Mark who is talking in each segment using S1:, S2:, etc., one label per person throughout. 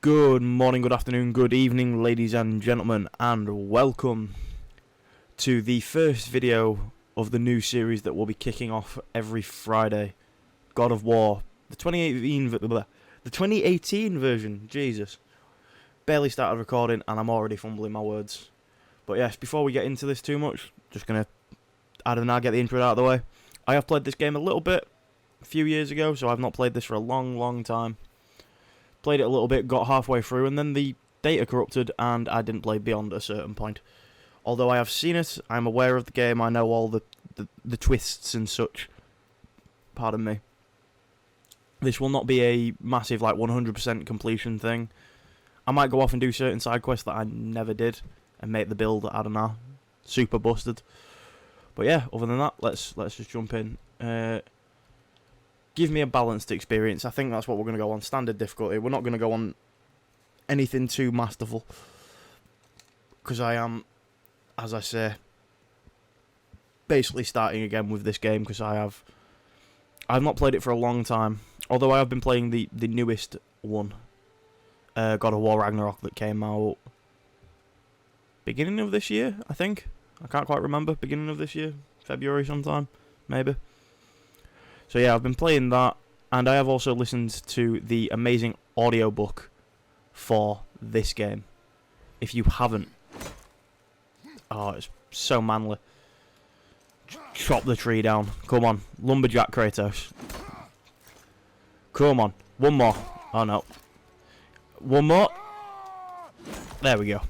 S1: Good morning, good afternoon, good evening, ladies and gentlemen, and welcome to the first video of the new series that will be kicking off every Friday. God of War, the 2018 version. Jesus, barely started recording and I'm already fumbling my words. But yes, before we get into this too much, just gonna get the intro out of the way. I have played this game a little bit a few years ago, so I've not played this for a long time. Played it a little bit, got halfway through, and then the data corrupted, and I didn't play beyond a certain point. Although I have seen it, I'm aware of the game, I know all the twists and such. Pardon me. This will not be a massive, 100% completion thing. I might go off and do certain side quests that I never did, and make the build, I don't know, super busted. But yeah, other than that, let's just jump in. Give me a balanced experience. I think that's what we're going to go on. Standard difficulty. We're not going to go on anything too masterful. Because I am, as I say, basically starting again with this game. Because I've not played it for a long time. Although I have been playing the newest one. God of War Ragnarok that came out beginning of this year, I think. I can't quite remember. Beginning of this year. February sometime. Maybe. So yeah, I've been playing that, and I have also listened to the amazing audiobook for this game. If you haven't, oh, it's so manly. Chop the tree down. Come on, lumberjack Kratos. Come on, one more. Oh no, one more. There we go.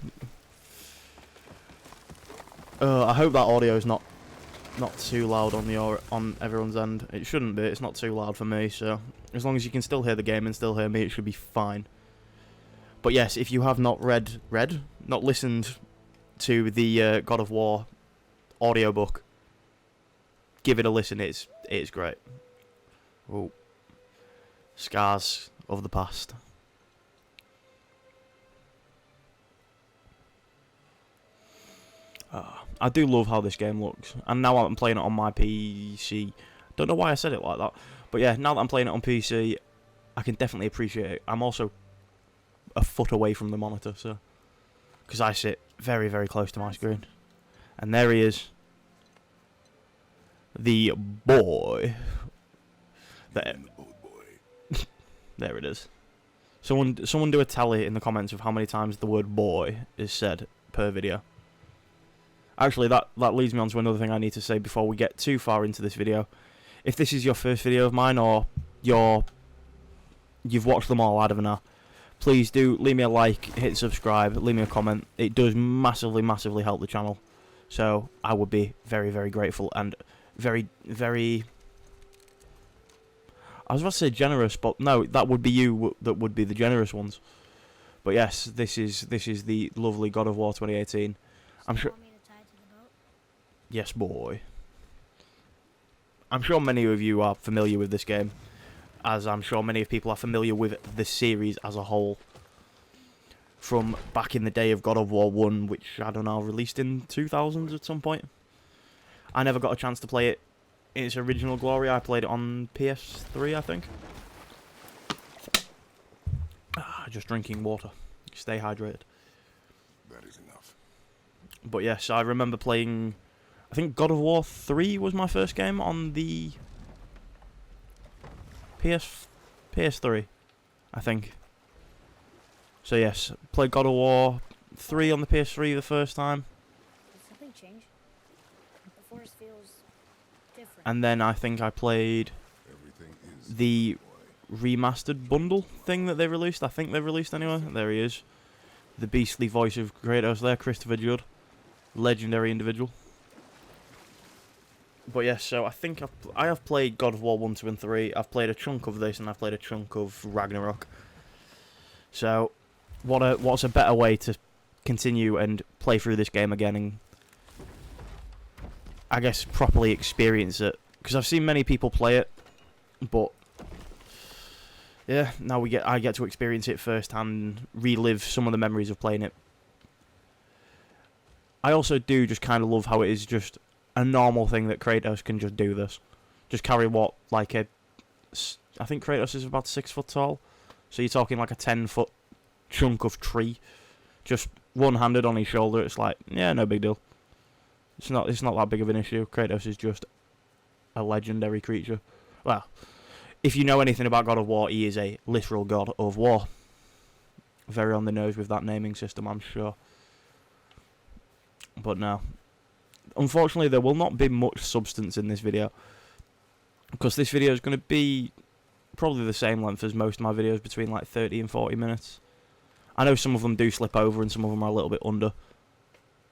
S1: I hope that audio is not too loud on everyone's end. It shouldn't be. It's not too loud for me, so as long as you can still hear the game and still hear me, it should be fine. But yes, if you have not not listened to the God of War audiobook, give it a listen. It's great. Oh, scars of the past. I do love how this game looks, and now I'm playing it on my PC. Don't know why I said it like that, but yeah, now that I'm playing it on PC, I can definitely appreciate it. I'm also a foot away from the monitor, so because I sit very, very close to my screen, and there he is, the boy. There, there it is. Someone do a tally in the comments of how many times the word boy is said per video. Actually, that leads me on to another thing I need to say before we get too far into this video. If this is your first video of mine, or you've watched them all, I don't know, please do leave me a like, hit subscribe, leave me a comment. It does massively help the channel. So I would be very, very grateful and very, very... I was about to say generous, but no, that would be you that would be the generous ones. But yes, this is the lovely God of War 2018. I'm sure... Yes, boy. I'm sure many of you are familiar with this game, as I'm sure many of people are familiar with the series as a whole. From back in the day of God of War 1, which, I don't know, released in 2000s at some point. I never got a chance to play it in its original glory. I played it on PS3, I think. Just drinking water. Stay hydrated.
S2: That is enough.
S1: But yes, I remember playing... I think God of War 3 was my first game on the PS3, I think. So yes, played God of War 3 on the PS3 the first time.
S3: Did something change? The forest feels different.
S1: And then I think I played the remastered bundle thing that they released. I think they've released anyway. There he is. The beastly voice of Kratos there, Christopher Judd. Legendary individual. But yes, so I think I have played God of War 1, 2 and 3. I've played a chunk of this and I've played a chunk of Ragnarok. So, what's a better way to continue and play through this game again and, I guess, properly experience it? Because I've seen many people play it, but yeah, now I get to experience it firsthand, relive some of the memories of playing it. I also do just kind of love how it is just a normal thing that Kratos can just do this. Just carry I think Kratos is about 6 foot tall. So you're talking like a 10 foot chunk of tree, just one-handed on his shoulder. It's like, yeah, no big deal. It's not that big of an issue. Kratos is just a legendary creature. Well, if you know anything about God of War, he is a literal god of war. Very on the nose with that naming system, I'm sure. But no. Unfortunately, there will not be much substance in this video, because this video is going to be probably the same length as most of my videos, between like 30 and 40 minutes. I know some of them do slip over and some of them are a little bit under.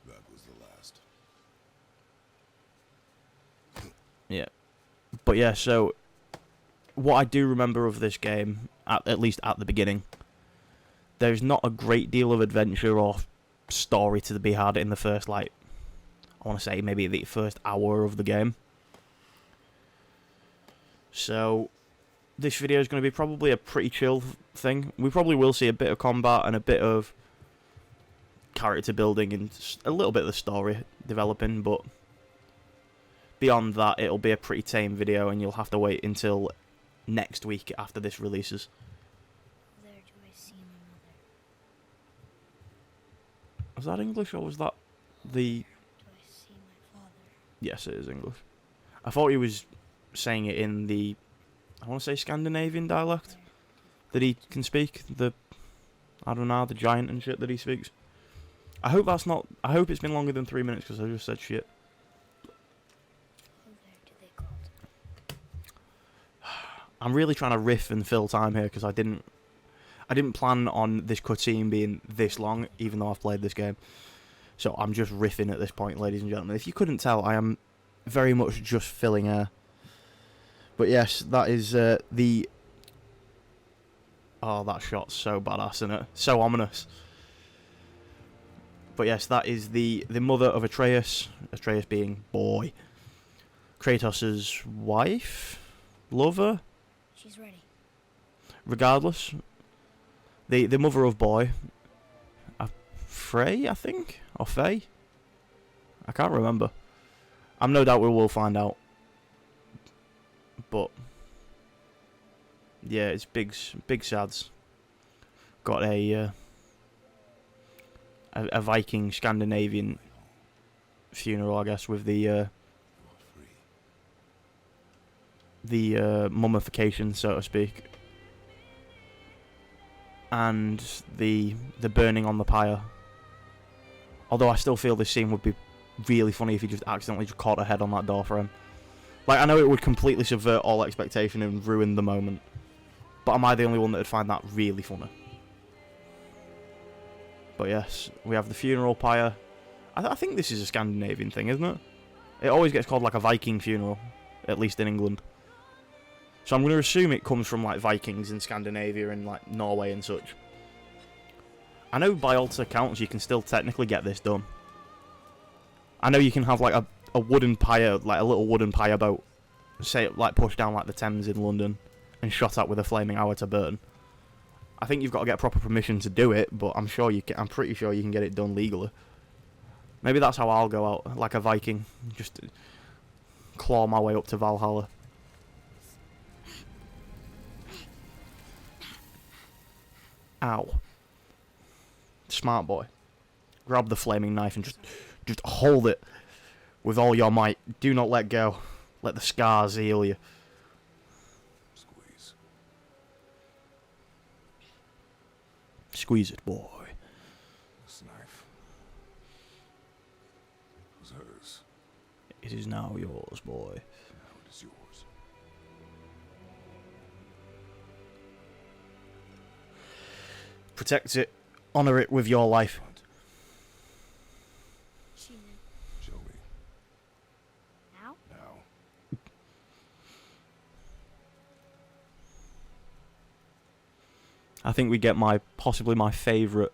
S2: That was the last.
S1: Yeah. But yeah, so what I do remember of this game, at least at the beginning, there's not a great deal of adventure or story to be had in the first, like, I want to say maybe the first hour of the game. So this video is going to be probably a pretty chill thing. We probably will see a bit of combat and a bit of character building and a little bit of the story developing, but beyond that, it'll be a pretty tame video, and you'll have to wait until next week after this releases.
S3: There do I see my mother.
S1: Was that English or was that the...
S3: Do I see my father?
S1: Yes, it is English. I thought he was saying it in the, I want to say Scandinavian dialect that he can speak. The, I don't know, the giant and shit that he speaks. I hope that's not, I hope it's been longer than 3 minutes, because I just said shit.
S3: Who there do they call it?
S1: I'm really trying to riff and fill time here, because I didn't plan on this cutscene being this long, even though I've played this game. So I'm just riffing at this point, ladies and gentlemen. If you couldn't tell, I am very much just filling air. But yes, that is the... Oh, that shot's so badass, isn't it? So ominous. But yes, that is the mother of Atreus. Atreus being boy. Kratos' wife? Lover?
S3: She's ready.
S1: Regardless. The mother of boy. Frey, I think? Or Faye? I can't remember. I'm no doubt we will find out. But yeah, it's big sads. Got a Viking Scandinavian funeral, I guess, with the mummification, so to speak, and the burning on the pyre. Although I still feel this scene would be really funny if he just accidentally just caught her head on that door frame. Like, I know it would completely subvert all expectation and ruin the moment, but am I the only one that would find that really funny? But yes, we have the funeral pyre. I think this is a Scandinavian thing, isn't it? It always gets called like a Viking funeral, at least in England. So I'm going to assume it comes from like Vikings in Scandinavia and like Norway and such. I know by all accounts you can still technically get this done. I know you can have like a wooden pyre, like a little wooden pyre boat, say like pushed down like the Thames in London and shot at with a flaming hour to burn. I think you've got to get proper permission to do it, but I'm pretty sure you can get it done legally. Maybe that's how I'll go out, like a Viking, just claw my way up to Valhalla. Ow. Smart boy. Grab the flaming knife and just hold it with all your might. Do not let go. Let the scars heal you.
S2: Squeeze.
S1: Squeeze it, boy.
S2: This knife was hers.
S1: It is now yours, boy.
S2: Now it is yours.
S1: Protect it. Honor it with your life.
S2: Front.
S3: She knew.
S2: Show me.
S3: Now?
S2: Now.
S1: I think we get possibly my favourite,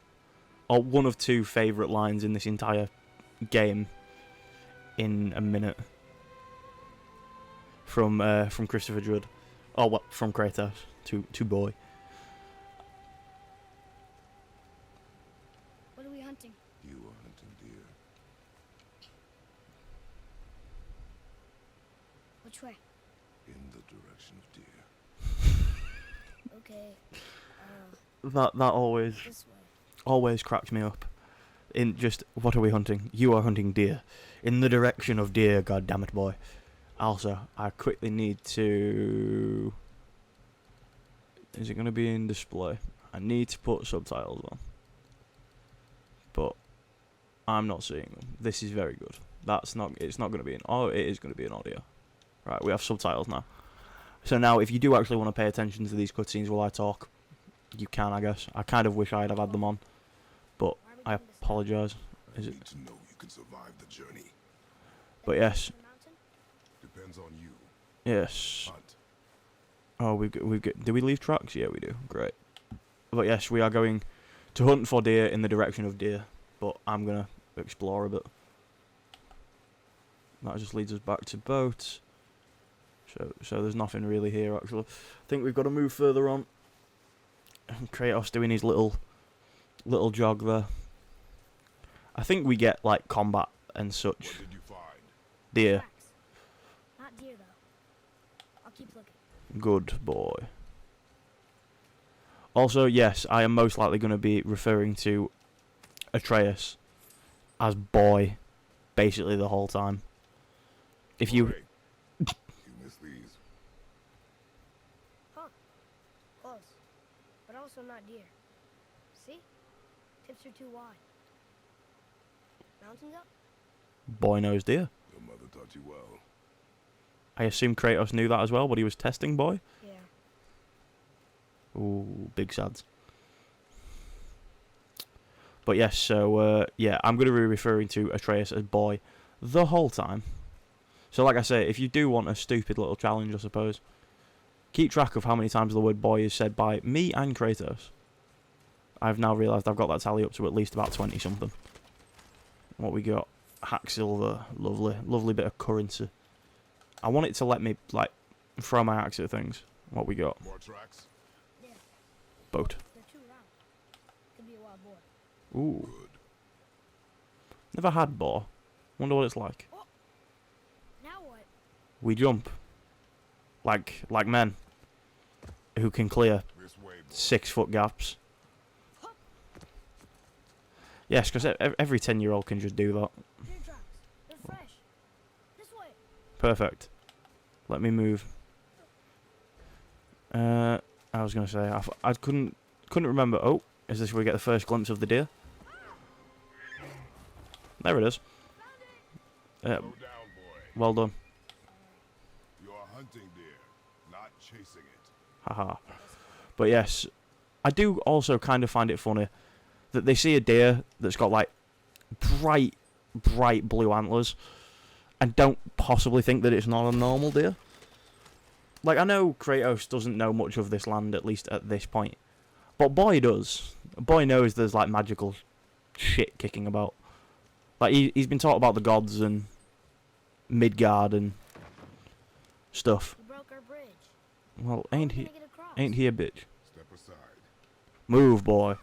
S1: or one of two favourite lines in this entire game in a minute. From Christopher Druid. Oh, well, from Kratos to boy.
S3: What are we hunting?
S2: You are hunting deer.
S3: Which way?
S2: In the direction of deer.
S3: Okay.
S1: That always
S3: This way.
S1: always cracks me up. In just, what are we hunting? You are hunting deer. In the direction of deer, god damn it, boy. Also, I quickly need to... Is it going to be in display? I need to put subtitles on. But I'm not seeing them. This is very good. It's not going to be in... Oh, it is going to be in audio. Right, we have subtitles now. So now, if you do actually want to pay attention to these cutscenes while I talk, you can, I guess. I kind of wish I'd have had them on. But
S3: Why are we
S1: I
S3: doing this now?
S1: apologise.
S2: I
S1: Is it?
S2: need to know you can survive the journey.
S1: But yes.
S3: The mountain?
S2: Depends on you.
S1: Yes.
S2: Hunt.
S1: Oh, we've got... Do we leave tracks? Yeah, we do. Great. But yes, we are going to hunt for deer in the direction of deer. But I'm going to explore a bit. That just leads us back to boat. So there's nothing really here, actually. I think we've got to move further on. Kratos doing his little jog there. I think we get, like, combat and such.
S2: What did you find?
S1: Deer.
S3: Tracks. Not deer, though. I'll keep looking.
S1: Good boy. Also, yes, I am most likely going to be referring to Atreus as boy, basically the whole time. If you...
S2: Boy, you miss these.
S3: Close. But also not deer. See? Tips are too wide. Mountains up?
S1: Boy knows deer.
S2: Your mother taught you well.
S1: I assume Kratos knew that as well, but he was testing boy.
S3: Yeah.
S1: Ooh, big sads. But yes, so, yeah, I'm going to be referring to Atreus as boy the whole time. So like I say, if you do want a stupid little challenge, I suppose, keep track of how many times the word boy is said by me and Kratos. I've now realised I've got that tally up to at least about 20-something. What we got? Hack silver. Lovely. Lovely bit of currency. I want it to let me, like, throw my axe at things. What we got?
S2: More tracks?
S3: Yeah.
S1: Boat.
S3: They're too round. Could be a wild boar.
S1: Ooh.
S2: Good.
S1: Never had boar. Wonder what it's like.
S3: Now what?
S1: We jump. Like men. Who can clear
S2: This way, boy.
S1: 6-foot gaps. Yes, because every 10-year-old can just do that.
S3: Deer tracks. They're fresh. This way.
S1: Perfect. Let me move. I was going to say, I couldn't remember. Oh, is this where we get the first glimpse of the deer? There it is.
S2: Slow down, boy.
S1: Well done.
S2: You are hunting deer, not chasing it.
S1: Haha. But yes, I do also kind of find it funny that they see a deer that's got, like, bright blue antlers and don't possibly think that it's not a normal deer. Like, I know Kratos doesn't know much of this land, at least at this point. But boy does. Boy knows there's, like, magical shit kicking about. Like, he's been taught about the gods and Midgard and stuff.
S3: We broke our bridge.
S1: Well,
S3: How are
S1: ain't
S3: we
S1: he
S3: gonna get across?
S1: ain't he a bitch?
S2: Step aside.
S1: Move, boy.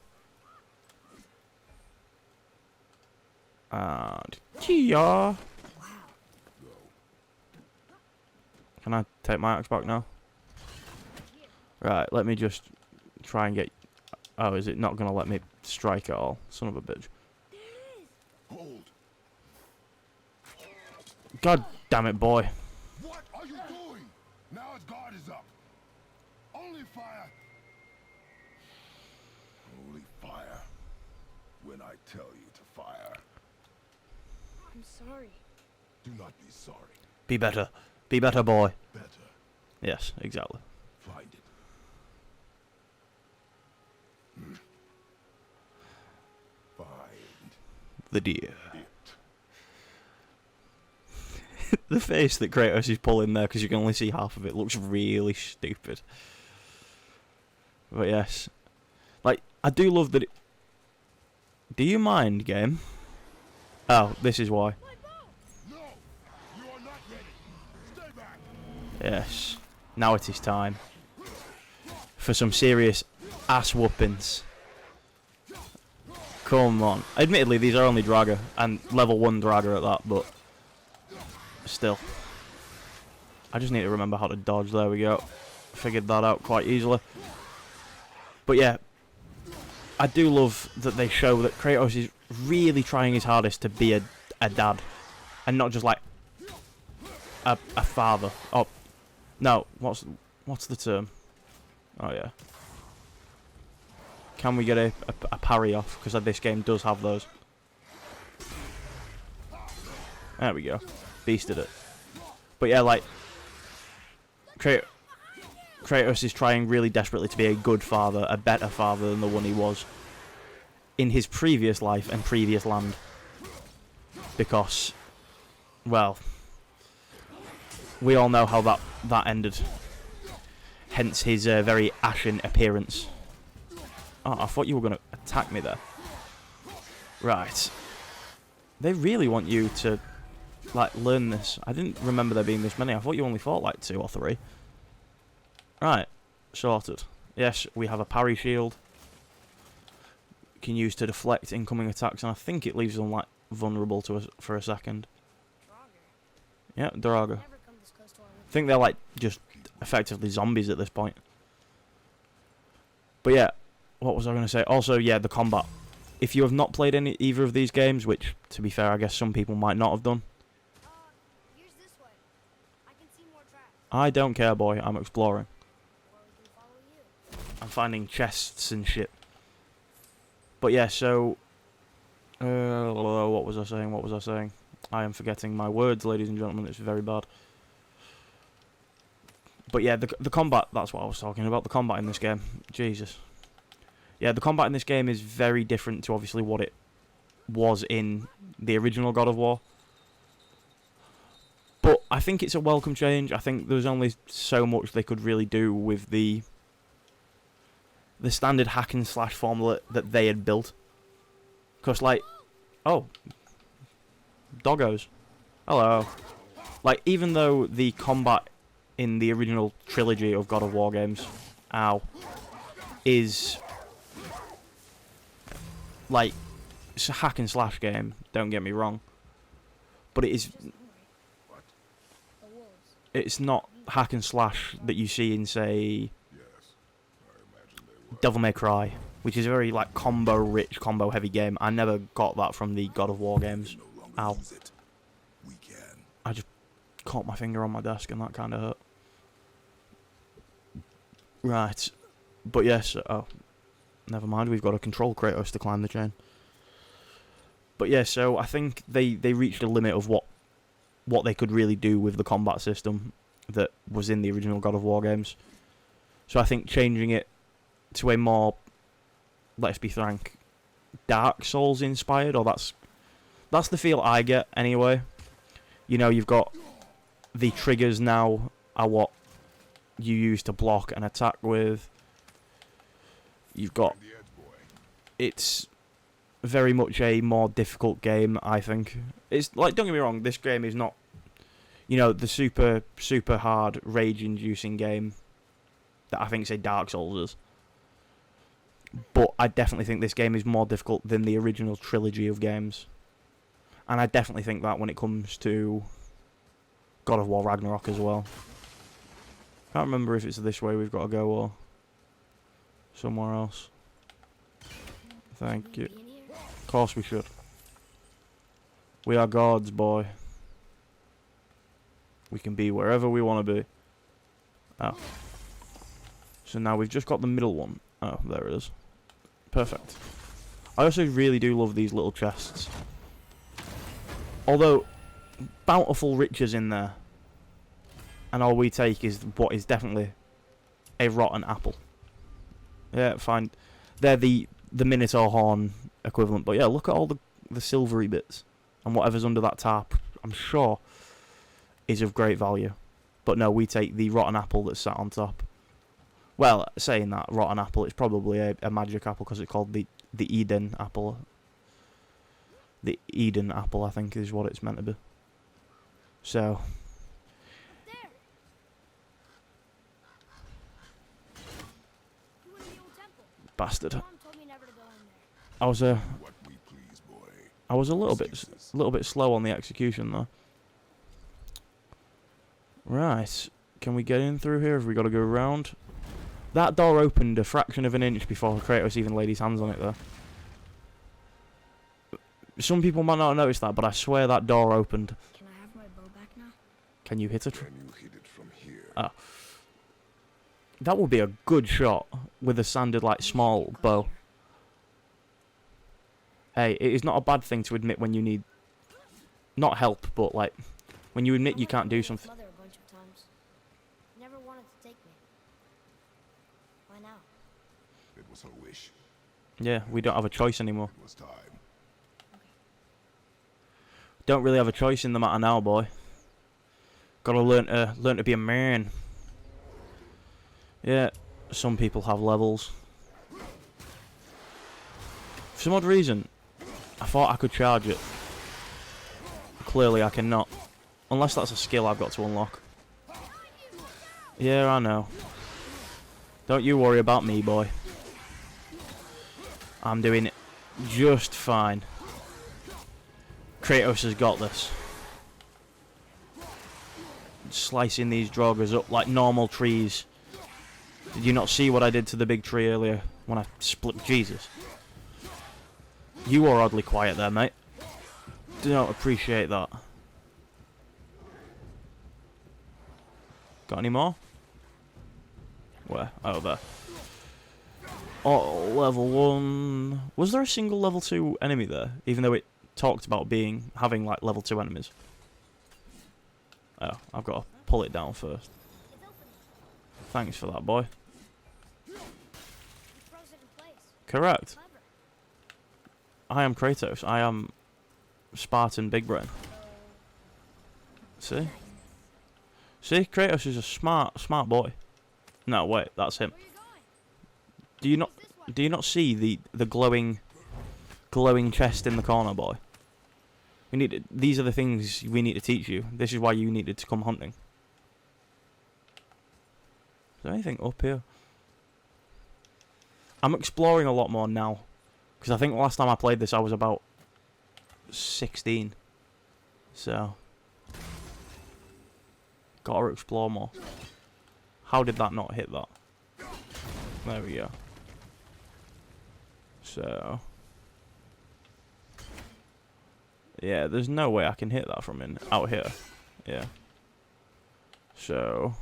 S1: And kia.
S3: Wow.
S2: Go.
S1: Can I take my axe back now? Right, let me just try and get... Oh, is it not going to let me strike at all? Son of a bitch.
S3: There it is.
S2: Hold.
S1: God damn it, boy.
S2: What are you doing? Now his guard is up. Only fire. Only fire. When I tell you to fire.
S3: I'm sorry.
S2: Do not be sorry.
S1: Be better. Be better, boy.
S2: Better.
S1: Yes, exactly.
S2: Find it. Find
S1: The deer.
S2: it.
S1: The face that Kratos is pulling there, because you can only see half of it, looks really stupid. But yes. Like, I do love that it... Do you mind, game? Oh, this is why.
S2: No! You are not ready. Stay back.
S1: Yes. Now it is time for some serious ass whoopings. Come on. Admittedly, these are only Draga, and level 1 Draga at that, but still. I just need to remember how to dodge. There we go. Figured that out quite easily. But yeah, I do love that they show that Kratos is really trying his hardest to be a dad, and not just like a father. Oh, no, what's the term? Oh yeah. Can we get a parry off? Because this game does have those. There we go. Beasted it. But yeah, like Kratos is trying really desperately to be a good father, a better father than the one he was in his previous life and previous land. Because, well, we all know how that ended. Hence his very ashen appearance. Oh, I thought you were going to attack me there. Right. They really want you to, like, learn this. I didn't remember there being this many. I thought you only fought, like, 2 or 3. Right. Sorted. Yes, we have a parry shield. Can use to deflect incoming attacks, and I think it leaves them, like, vulnerable to us for a second. Yeah, Draugr.
S3: Never come this close to our
S1: I think they're, like, just effectively zombies at this point. But yeah, what was I going to say? Also, yeah, the combat. If you have not played either of these games, which, to be fair, I guess some people might not have done.
S3: Here's this way. I can see more tracks.
S1: I don't care, boy. I'm exploring.
S3: Or we can follow you.
S1: I'm finding chests and shit. But yeah, so... what was I saying? What was I saying? I am forgetting my words, ladies and gentlemen. It's very bad. But yeah, the combat, that's what I was talking about. The combat in this game. Jesus. Yeah, the combat in this game is very different to obviously what it was in the original God of War. But I think it's a welcome change. I think there's only so much they could really do with the standard hack and slash formula that they had built. Because, like, oh, doggos. Hello. Like, even though the combat in the original trilogy of God of War games, is, like, it's a hack and slash game, don't get me wrong. But it is,
S3: The wolves.
S1: it's not hack and slash that you see in, say, Devil May Cry, which is a very, like, combo-rich, combo-heavy game. I never got that from the God of War games. Ow. I just caught my finger on my desk and that kind of hurt. Right. But yes, oh, never mind, we've got to control Kratos to climb the chain. But yeah, so I think they reached a limit of what they could really do with the combat system that was in the original God of War games. So I think changing it to a more, let's be frank, Dark Souls inspired, or that's the feel I get anyway. You know, you've got the triggers now are what you use to block and attack with. You've got, it's very much a more difficult game, I think. It's like, don't get me wrong, this game is not, you know, the super hard rage inducing game that I think, say, Dark Souls is. But I definitely think this game is more difficult than the original trilogy of games. And I definitely think that when it comes to God of War Ragnarok as well. Can't remember if it's this way we've got to go or somewhere else. Thank you.
S3: Be in here?
S1: Of course we should. We are gods, boy. We can be wherever we want to be. Oh. So now we've just got the middle one. Oh, there it is. Perfect. I also really do love these little chests. Although, bountiful riches in there. And all we take is what is definitely a rotten apple. Yeah, fine. They're the Minotaur horn equivalent. But yeah, look at all the silvery bits. And whatever's under that tarp, I'm sure, is of great value. But no, we take the rotten apple that's sat on top. Well, saying that, rotten apple, it's probably a magic apple because it's called the Eden apple. The Eden apple, I think, is what it's meant to be. So,
S3: There. You went to the old temple.
S1: bastard.
S3: Mom told me never to go in there.
S1: I was
S2: What we please, boy.
S1: I was a little bit slow on the execution though. Right, can we get in through here? Have we got to go around? That door opened a fraction of an inch before Kratos even laid his hands on it there. Some people might not have noticed that, but I swear that door opened.
S3: Can I have my bow back now?
S1: Can you hit it?
S2: Can you hit it from here?
S1: Ah. That would be a good shot with a standard, like, small bow. Hey, it is not a bad thing to admit when you need... Not help, but, like, when you admit you can't do something.
S3: Mother a bunch of times. Never wanted to take me. Why now?
S2: It was her wish.
S1: Yeah, we don't have a choice anymore.
S2: It was time.
S1: Don't really have a choice in the matter now, boy. Gotta learn to be a man. Yeah, some people have levels. For some odd reason, I thought I could charge it. Clearly I cannot. Unless that's a skill I've got to unlock. Yeah, I know. Don't you worry about me, boy. I'm doing it just fine. Kratos has got this. Slicing these Draugrs up like normal trees. Did you not see what I did to the big tree earlier when I split? Jesus. You were oddly quiet there, mate. Do not appreciate that. Got any more? Where? Oh, there. Oh, level 1. Was there a single level 2 enemy there? Even though it talked about having like level 2 enemies. Oh, I've got to pull it down first. Thanks for that, boy.
S3: You froze it in place.
S1: Correct.
S3: Clever.
S1: I am Kratos. I am Spartan Big Brain. See? See, Kratos is a smart boy. No, wait, that's him.
S3: Where you going?
S1: Do you not see the glowing chest in the corner, boy? These are the things we need to teach you. This is why you needed to come hunting. Is there anything up here? I'm exploring a lot more now. Because I think the last time I played this I was about 16. So gotta explore more. How did that not hit that? There we go. So yeah, there's no way I can hit that from out here. Yeah. So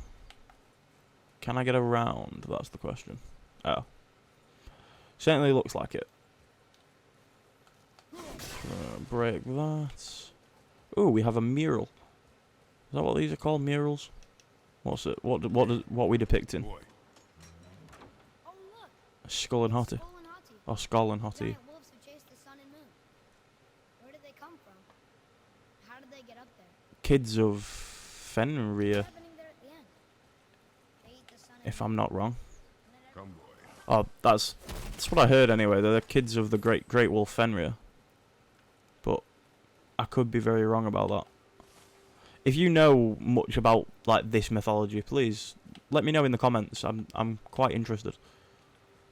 S1: can I get around? That's the question. Oh. Certainly looks like it. Break that. Ooh, we have a mural. Is that what these are called? Murals? What's it? What are we depicting?
S2: Boy,
S3: Oh look!
S1: Skull and Hottie.
S3: Skull and Hati.
S1: Or Skull and Hottie.
S3: Giant wolves who chase the sun and moon. Where did they come from? How did they get up there?
S1: Kids of Fenrir,
S3: What's happening there at the end? They eat the sun and
S1: if I'm not wrong.
S2: come boy.
S1: Oh, that's what I heard anyway. They're the kids of the great wolf Fenrir. But I could be very wrong about that. If you know much about like this mythology, please let me know in the comments. I'm quite interested.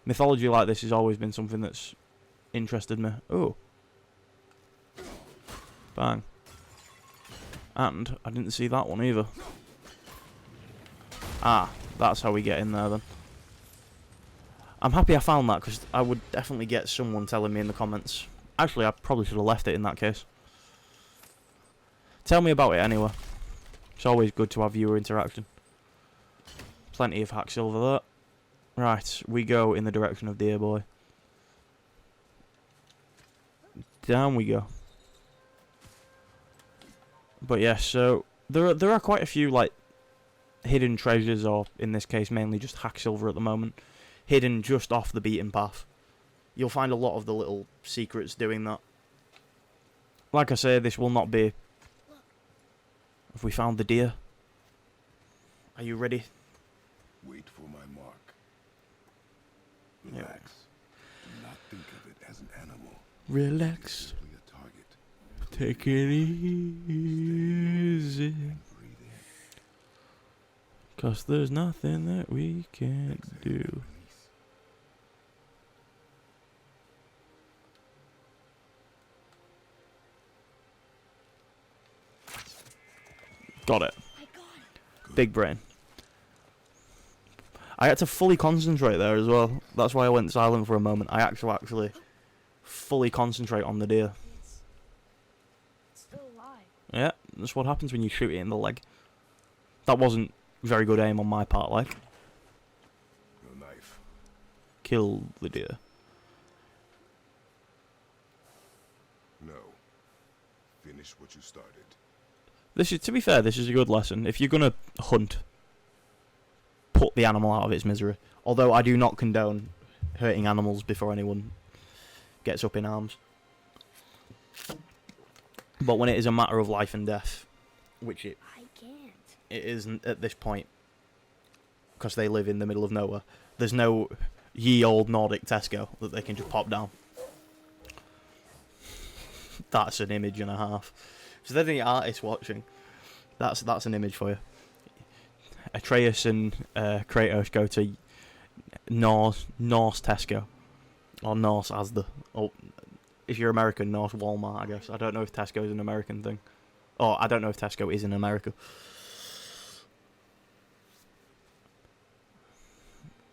S1: Mythology like this has always been something that's interested me. Oh. Bang. And I didn't see that one either. Ah, that's how we get in there then. I'm happy I found that because I would definitely get someone telling me in the comments. Actually, I probably should have left it in that case. Tell me about it anyway. It's always good to have viewer interaction. Plenty of hack silver there. Right, we go in the direction of Dear Boy. Down we go. But yeah, so there are quite a few like hidden treasures, or in this case mainly just hack silver at the moment, hidden just off the beaten path. You'll find a lot of the little secrets doing that. Like I say, this will not be... Have we found the deer? Are you ready?
S2: Wait for my mark.
S1: Yeah.
S2: Relax. Do not think of it as an animal.
S1: Relax.
S2: Simply a target.
S1: Take it easy.
S2: Breathe in.
S1: 'Cause there's nothing that we can't do.
S2: Release.
S1: Got it.
S3: I got it.
S1: Big brain. I had to fully concentrate there as well. That's why I went silent for a moment. I actually fully concentrate on the deer.
S3: It's still alive.
S1: Yeah, that's what happens when you shoot it in the leg. That wasn't very good aim on my part, like.
S2: No knife.
S1: Kill the deer.
S2: No. Finish what you started.
S1: This is, to be fair, this is a good lesson. If you're gonna hunt, put the animal out of its misery. Although I do not condone hurting animals before anyone gets up in arms. But when it is a matter of life and death, which it
S3: I can't.
S1: isn't at this point, because they live in the middle of nowhere, there's no ye old Nordic Tesco that they can just pop down. That's an image and a half. If there's any artists watching, that's an image for you. Atreus and Kratos go to Norse Tesco, or Norse Asda, or if you're American, Norse Walmart, I guess. I don't know if Tesco is an American thing, or I don't know if Tesco is in America.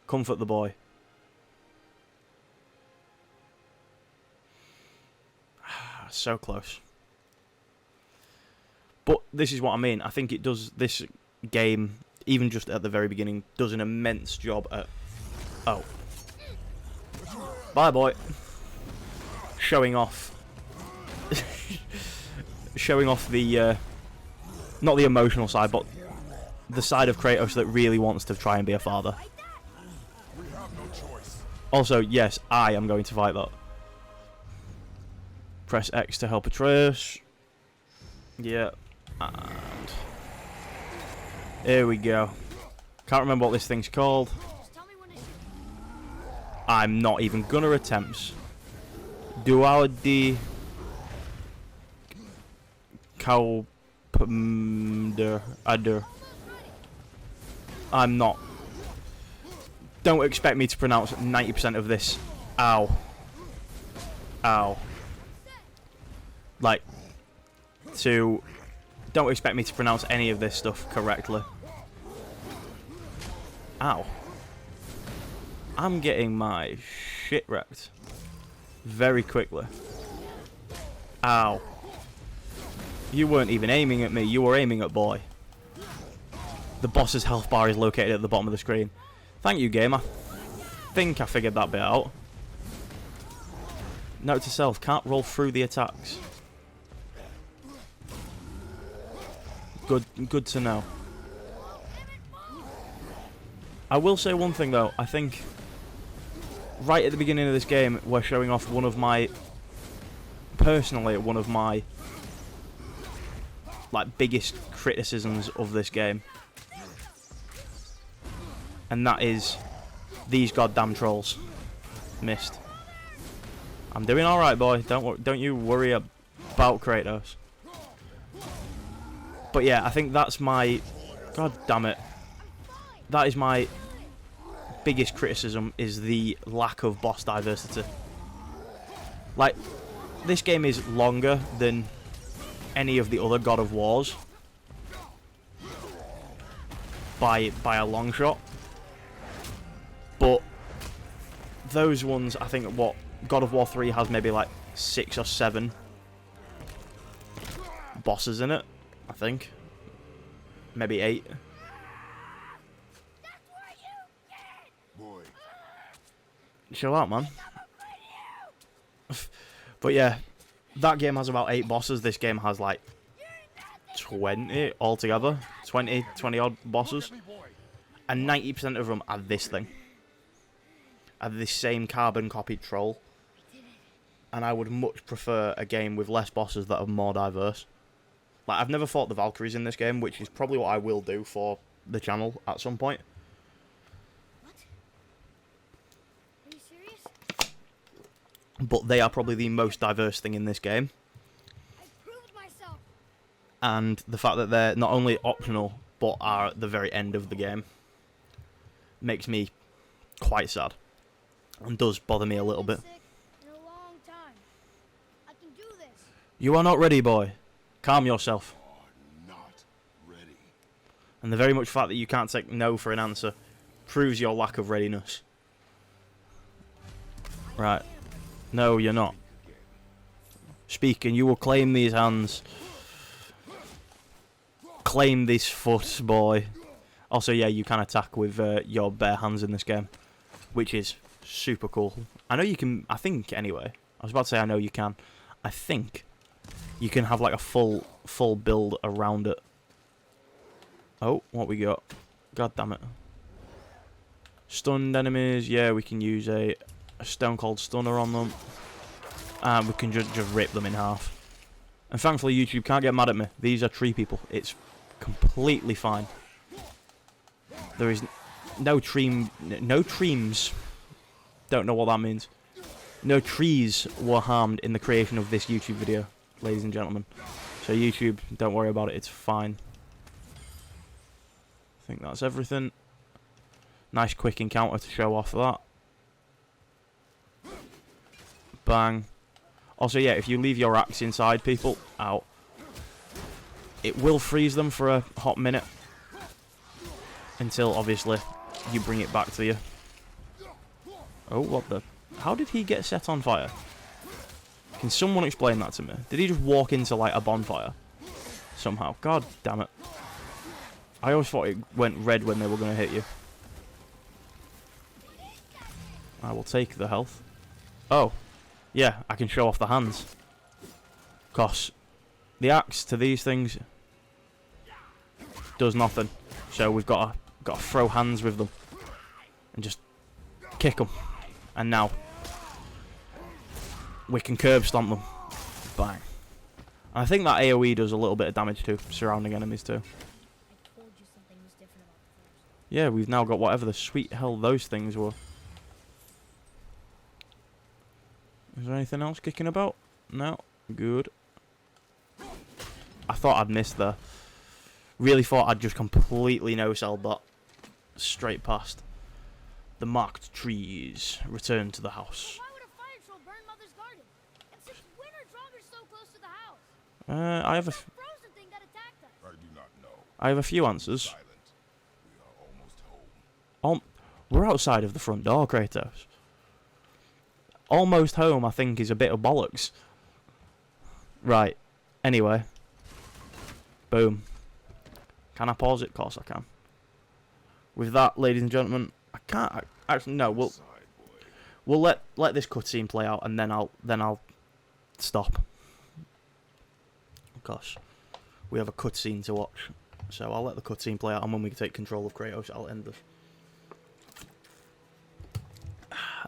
S1: Comfort the boy. So close. But this is what I mean. I think it does, this game, even just at the very beginning, does an immense job at... Oh. Bye, boy. Showing off... showing off the... not the emotional side, but the side of Kratos that really wants to try and be a father.
S2: We have no choice.
S1: Also, yes, I am going to fight that. Press X to help Atreus. Yeah. And here we go. Can't remember what this thing's called.
S3: Just tell me when to shoot.
S1: I'm not even gonna attempt. Dual D Adder. I'm not. Don't expect me to pronounce 90% of this. Ow. Ow. Like, don't expect me to pronounce any of this stuff correctly. Ow. I'm getting my shit wrecked very quickly. Ow. You weren't even aiming at me, you were aiming at boy. The boss's health bar is located at the bottom of the screen. Thank you, game. I think I figured that bit out. Note to self, can't roll through the attacks. Good to know. I will say one thing though, I think right at the beginning of this game we're showing off one of my like biggest criticisms of this game. And that is these goddamn trolls. Missed. I'm doing alright, boy. Don't you worry about Kratos. But yeah, I think that's my... God damn it. That is my biggest criticism, is the lack of boss diversity. Like, this game is longer than any of the other God of Wars. By a long shot. But those ones, I think, what God of War 3 has maybe like 6 or 7 bosses in it, I think. Maybe 8.
S2: Boy.
S1: Chill out, man. But yeah, that game has about 8 bosses. This game has like 20 altogether. 20 odd bosses. And 90% of them are this thing. Are this same carbon copied troll. And I would much prefer a game with less bosses that are more diverse. Like, I've never fought the Valkyries in this game, which is probably what I will do for the channel at some point.
S3: What? Are you serious?
S1: But they are probably the most diverse thing in this game.
S3: I proved myself.
S1: And the fact that they're not only optional, but are at the very end of the game, makes me quite sad. And does bother me a little bit.
S3: Sick in a long time. I can do this.
S1: You are not ready, boy. Calm yourself.
S2: Not ready.
S1: And the very much fact that you can't take no for an answer proves your lack of readiness. Right. No, you're not. Speaking, you will claim these hands. Claim this foot, boy. Also, yeah, you can attack with your bare hands in this game, which is super cool. I know you can, I think, anyway. I was about to say I know you can. I think you can have like a full build around it. Oh, what we got? God damn it. Stunned enemies, yeah, we can use a Stone Cold Stunner on them. And we can just rip them in half. And thankfully YouTube can't get mad at me. These are tree people. It's completely fine. There is no trees. Don't know what that means. No trees were harmed in the creation of this YouTube video, ladies and gentlemen. So YouTube, don't worry about it, it's fine. I think that's everything. Nice quick encounter to show off that. Bang. Also, yeah, if you leave your axe inside people, out, it will freeze them for a hot minute. Until, obviously, you bring it back to you. Oh, what the... How did he get set on fire? Can someone explain that to me? Did he just walk into, like, a bonfire? Somehow. God damn it. I always thought it went red when they were going to hit you. I will take the health. Oh. Yeah, I can show off the hands. Cause the axe to these things does nothing. So we've got to throw hands with them. And just kick them. And now we can curb stomp them. Bang. And I think that AoE does a little bit of damage to surrounding enemies too. Yeah, we've now got whatever the sweet hell those things were. Is there anything else kicking about? No. Good. I thought I'd missed there. Really thought I'd just completely no-selled that. Straight past. The marked trees. Return to the house.
S3: Why would a fire troll burn Mother's garden? And since when are Draugrs so close to the house?
S1: I have a
S3: Frozen thing that attacked us.
S2: I do not know.
S1: I have a few answers.
S2: Silent. We are almost home.
S1: We're outside of the front door, Kratos. Almost home, I think, is a bit of bollocks. Right. Anyway. Boom. Can I pause it? Of course I can. With that, ladies and gentlemen, I can't. Actually, no. We'll let this cutscene play out, and then I'll stop. Gosh, we have a cutscene to watch, so I'll let the cutscene play out, and when we take control of Kratos, I'll end this.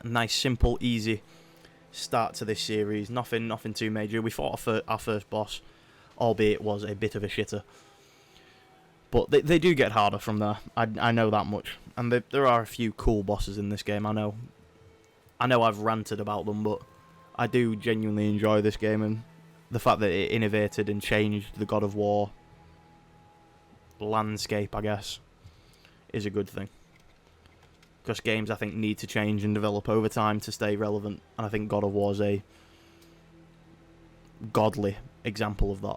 S1: Nice, simple, easy start to this series. Nothing too major. We fought our first boss, albeit it was a bit of a shitter. But they do get harder from there. I know that much. And there are a few cool bosses in this game. I know I've ranted about them, but I do genuinely enjoy this game, and the fact that it innovated and changed the God of War landscape, I guess, is a good thing. Because games, I think, need to change and develop over time to stay relevant. And I think God of War is a godly example of that.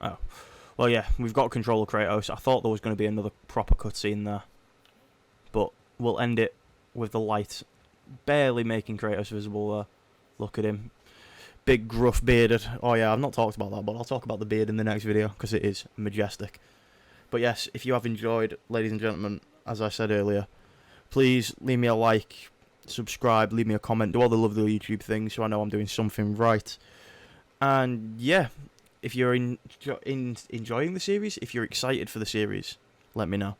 S1: Oh. Well, yeah, we've got control of Kratos. I thought there was going to be another proper cutscene there. But we'll end it with the light barely making Kratos visible there. Look at him. Big, gruff, bearded. Oh, yeah, I've not talked about that, but I'll talk about the beard in the next video, because it is majestic. But yes, if you have enjoyed, ladies and gentlemen, as I said earlier, please leave me a like, subscribe, leave me a comment, do all the lovely YouTube things so I know I'm doing something right. And, yeah, if you're enjoying the series, if you're excited for the series, let me know.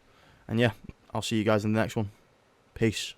S1: And yeah, I'll see you guys in the next one. Peace.